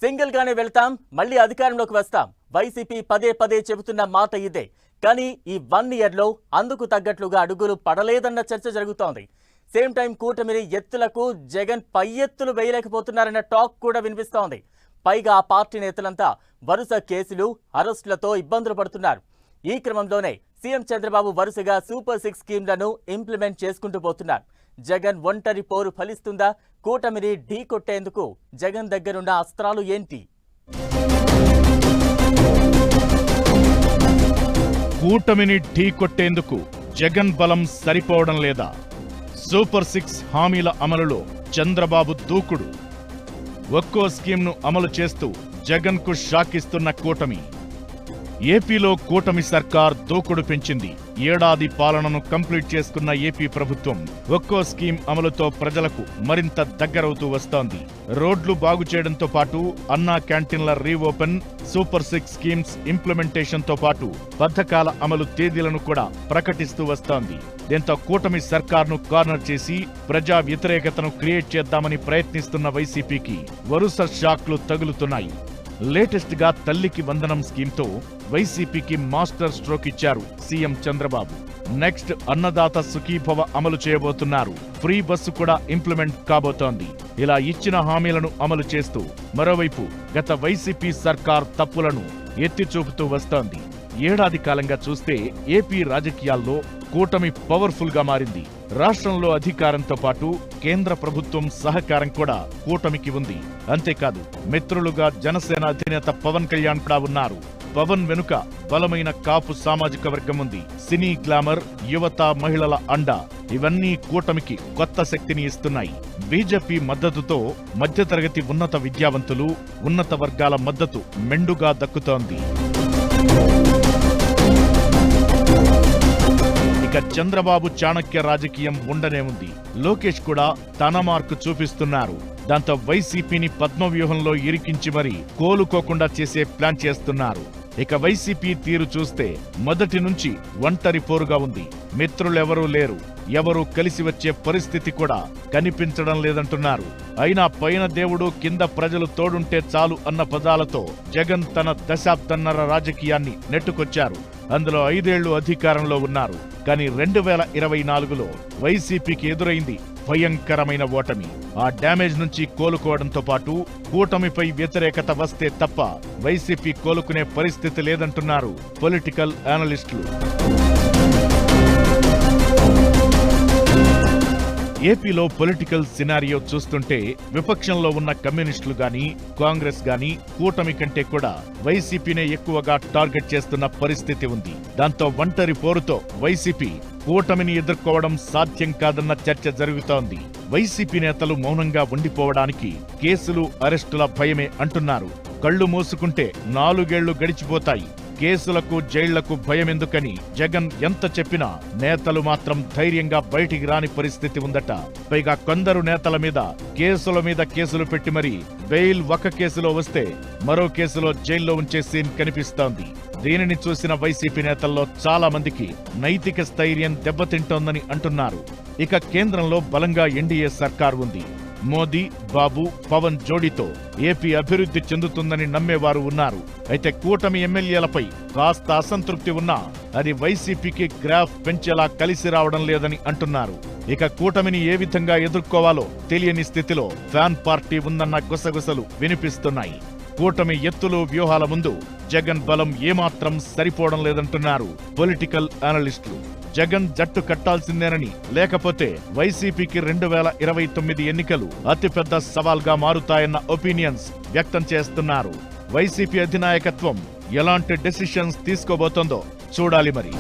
Single గానే వెళ్తాం, మళ్ళీ అధికారంలోకి వస్తాం. వైసీపీ పదే పదే చెబుతున్న మాట ఇదే. కానీ ఈ 1 ఇయర్ లో అందుకు తగ్గట్లుగా అడుగులు పడలేదన్న చర్చ జరుగుతోంది. సేమ్ టైం కూటమిని ఎత్తులకు జగన్ పై ఎత్తులు వేయలేకపోతున్నారన్న టాక్ కూడా వినిపిస్తోంది. పైగా ఆ పార్టీ నేతలంతా వరుస కేసులు, అరెస్టులతో ఇబ్బందులు పడుతున్నారు. ఈ క్రమంలోనే సీఎం చంద్రబాబు వరుసగా సూపర్ 6 స్కీమ్లను ఇంప్లిమెంట్ చేసుకుంటూ పోతున్నారు. జగన్ ఒంటరి పోరు ఫలిస్తుందా? కూటమిని ఢీ కొట్టేందుకు జగన్ దగ్గరున్న అస్త్రాలు ఏంటి? కూటమిని ఢీ కొట్టేందుకు జగన్ బలం సరిపోవడం లేదా? సూపర్ 6 హామీల అమలులో చంద్రబాబు దూకుడు. ఒక్కో స్కీమ్ను అమలు చేస్తూ జగన్కు షాక్ ఇస్తున్న కూటమి. ఏపీలో కూటమి సర్కార్ దూకుడు పెంచింది. ఏడాది పాలనను కంప్లీట్ చేసుకున్న ఏపీ ప్రభుత్వం ఒక్కో స్కీమ్ అమలుతో ప్రజలకు మరింత దగ్గరవుతూ వస్తోంది. రోడ్లు బాగు చేయడంతో పాటు అన్నా క్యాంటీన్ల రీఓపెన్, సూపర్ 6 స్కీమ్స్ ఇంప్లిమెంటేషన్ తో పాటు పథకాల అమలు తేదీలను కూడా ప్రకటిస్తూ వస్తోంది. దీంతో కూటమి సర్కార్ను కార్నర్ చేసి ప్రజా వ్యతిరేకతను క్రియేట్ చేద్దామని ప్రయత్నిస్తున్న వైసీపీకి వరుస షాక్లు తగులుతున్నాయి. లేటెస్ట్ గా తల్లికి వందనం స్కీమ్తో వైసీపీకి మాస్టర్ స్ట్రోక్ ఇచ్చారు సీఎం చంద్రబాబు. నెక్స్ట్ అన్నదాత సుఖీభవ అమలు చేయబోతున్నారు. ఫ్రీ బస్సు కూడా ఇంప్లిమెంట్ కాబోతోంది. ఇలా ఇచ్చిన హామీలను అమలు చేస్తూ మరోవైపు గత వైసీపీ సర్కార్ తప్పులను ఎత్తి చూపుతూ వస్తోంది. ఏడాది కాలంగా చూస్తే ఏపీ రాజకీయాల్లో కూటమి పవర్ఫుల్ గా మారింది. రాష్ట్రంలో అధికారంతో పాటు కేంద్ర ప్రభుత్వం సహకారం కూడా కూటమికి ఉంది. అంతేకాదు మిత్రులుగా జనసేన అధినేత పవన్ కళ్యాణ్ కూడా ఉన్నారు. పవన్ వెనుక బలమైన కాపు సామాజిక వర్గం ఉంది. సినీ గ్లామర్, యువత, మహిళల అండ ఇవన్నీ కూటమికి కొత్త శక్తిని ఇస్తున్నాయి. బీజేపీ మద్దతుతో మధ్యతరగతి ఉన్నత విద్యావంతులు, ఉన్నత వర్గాల మద్దతు మెండుగా దక్కుతోంది. ఇక చంద్రబాబు చాణక్య రాజకీయం ఉండనే ఉంది. లోకేష్ కూడా తన మార్కు చూపిస్తున్నారు. దాంతో వైసీపీని పద్మవ్యూహంలో ఇరికించి మరీ కోలుకోకుండా చేసే ప్లాన్ చేస్తున్నారు. ఇక వైసీపీ తీరు చూస్తే మొదటి నుంచి ఒంటరి పోరుగా ఉంది. మిత్రులెవరూ లేరు. ఎవరూ కలిసి వచ్చే పరిస్థితి కూడా కనిపించడం లేదంటున్నారు. అయినా పైన దేవుడు, కింద ప్రజలు తోడుంటే చాలు అన్న పదాలతో జగన్ తన దశాబ్దన్నర రాజకీయాన్ని నెట్టుకొచ్చారు. అందులో 5 ఏళ్లు అధికారంలో ఉన్నారు. కానీ 2024లో వైసీపీకి ఎదురైంది భయంకరమైన ఓటమి. ఆ డ్యామేజ్ నుంచి కోలుకోవడంతో పాటు కూటమిపై వ్యతిరేకత వస్తే తప్ప వైసీపీ కోలుకునే పరిస్థితి లేదంటున్నారు పొలిటికల్ అనలిస్టులు. ఏపీలో పొలిటికల్ సినారియో చూస్తుంటే విపక్షంలో ఉన్న కమ్యూనిస్టులు గాని, కాంగ్రెస్ గాని కూటమి కంటే కూడా వైసీపీనే ఎక్కువగా టార్గెట్ చేస్తున్న పరిస్థితి ఉంది. దాంతో ఒంటరి పోరుతో వైసీపీ కూటమిని ఎదుర్కోవడం సాధ్యం కాదన్న చర్చ జరుగుతోంది. వైసీపీ నేతలు మౌనంగా ఉండిపోవడానికి కేసులు, అరెస్టుల భయమే అంటున్నారు. కళ్లు మూసుకుంటే 4 ఏళ్లు గడిచిపోతాయి. కేసులకు, జైళ్లకు భయమెందుకని జగన్ ఎంత చెప్పినా నేతలు మాత్రం ధైర్యంగా బయటికి రాని పరిస్థితి ఉందట. పైగా కొందరు నేతల మీద కేసులు పెట్టి మరీ బెయిల్ ఒక కేసులో వస్తే మరో కేసులో జైల్లో ఉంచే సీన్ కనిపిస్తోంది. దీనిని చూసిన వైసీపీ నేతల్లో చాలా మందికి నైతిక స్థైర్యం దెబ్బతింటోందని అంటున్నారు. ఇక కేంద్రంలో బలంగా ఎన్డీఏ సర్కార్ ఉంది. మోదీ, బాబు, పవన్ జోడీతో ఏపీ అభివృద్ధి చెందుతుందని నమ్మేవారు ఉన్నారు. అయితే కూటమి ఎమ్మెల్యేలపై కాస్త అసంతృప్తి ఉన్నా అది వైసీపీకి గ్రాఫ్ పెంచేలా కలిసి రావడం లేదని అంటున్నారు. ఇక కూటమిని ఏ విధంగా ఎదుర్కోవాలో తెలియని స్థితిలో ఫ్యాన్ పార్టీ ఉందన్న గుసగుసలు వినిపిస్తున్నాయి. కూటమి ఎత్తులు, వ్యూహాల ముందు జగన్ బలం ఏమాత్రం సరిపోవడం లేదంటున్నారు పొలిటికల్ అనలిస్టులు. జగన్ జట్టు కట్టాల్సిందేనని, లేకపోతే వైసీపీకి 2029 ఎన్నికలు అతిపెద్ద సవాల్గా మారుతాయన్న ఒపీనియన్స్ వ్యక్తం చేస్తున్నారు. వైసీపీ అధినాయకత్వం ఎలాంటి డెసిషన్స్ తీసుకోబోతోందో చూడాలి మరి.